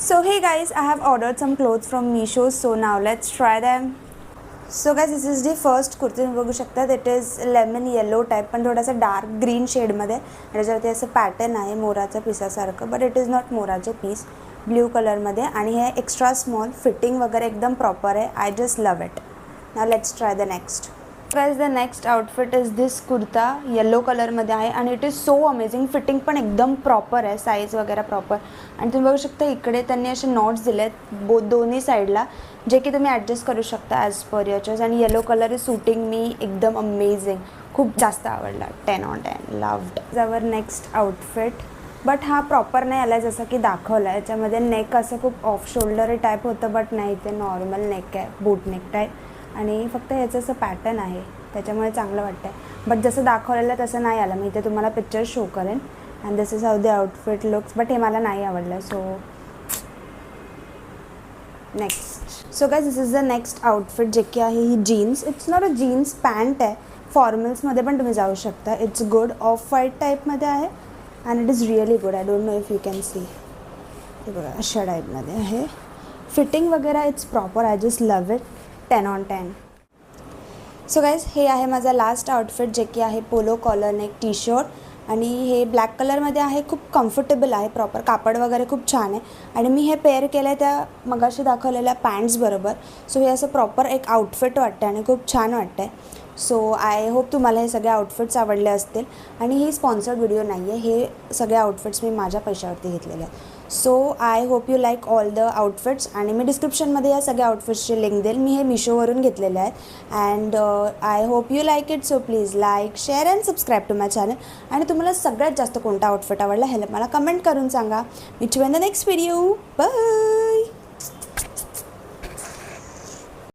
So hey guys, I have ordered some clothes from Meesho, so now let's try them. So guys, this is the first kurti. तुम्ही बघू शकता it is lemon yellow type, पण थोडासा dark green शेडमध्ये आणि त्याच्यावरती असं pattern आहे मोराच्या पिसासारखं, बट इट इज नॉट मोराचे पीस. ब्ल्यू कलरमध्ये आणि हे एक्स्ट्रा स्मॉल, फिटिंग वगैरे एकदम प्रॉपर आहे. I just love it. Now let's try the next. Guys, the next outfit is this kurta. Yellow कलरमध्ये आहे आणि it is so amazing. Fitting पण एकदम प्रॉपर आहे, साईज वगैरे प्रॉपर. आणि तुम्ही बघू शकता इकडे त्यांनी असे नॉट्स दिले आहेत दोन्ही साईडला, जे की तुम्ही ॲडजस्ट करू शकता ॲज पर युअर चॉईस. आणि yellow colour is suiting me एकदम अमेझिंग. खूप जास्त आवडला. 10 on 10 loved. Our next outfit, but हा प्रॉपर नाही आला जसं की दाखवला आहे. याच्यामध्ये नेक असं खूप ऑफ शोल्डर टाईप होतं, बट नाही, ते नॉर्मल नेक आहे, बूट नेक टाईप. आणि फक्त ह्याचं असं पॅटर्न आहे, त्याच्यामुळे चांगलं वाटतं आहे. बट जसं दाखवलेलं तसं नाही आलं. मी इथे तुम्हाला पिक्चर शो करेन. And this is how the outfit looks, but हे मला नाही आवडलं. So next. So guys, this is the next outfit, जे की आहे ही jeans. It's not a jeans, pant आहे. फॉर्मल्समध्ये पण तुम्ही जाऊ शकता. It's good. ऑफ व्हाईट टाईपमध्ये आहे and it is really good. I don't know if you can see. हे बघा, अशा टाईपमध्ये आहे. फिटिंग वगैरे it's proper. I just love it. 10 on 10. So guys, हे आहे माझा लास्ट आउटफिट, जे की आहे polo collar neck T shirt. आणि हे ब्लॅक कलरमध्ये आहे. खूप कम्फर्टेबल आहे. प्रॉपर कापड वगैरे खूप छान आहे. आणि मी हे पेअर केलं आहे त्या मगाशी दाखवलेल्या पॅन्ट्स बरोबर. सो हे असं प्रॉपर एक आउटफिट वाटतं आणि खूप छान वाटतं आहे. सो आय होप तुम्हाला हे सगळे आउटफिट्स आवडले असतील. आणि ही स्पॉन्सर्ड व्हिडिओ नाही आहे. हे सगळे आउटफिट्स मी माझ्या पैशावरती घेतलेले आहेत. So I hope you like all the outfits. आणि मी डिस्क्रिप्शनमध्ये या सगळ्या आउटफिट्सची लिंक देईल. मी हे मिशोवरून घेतलेले आहेत. And I hope you like it. So please like, share and subscribe to my channel. आणि तुम्हाला सगळ्यात जास्त कोणता आउटफिट आवडला हे मला कमेंट करून सांगा. Meet you in the next video. Bye.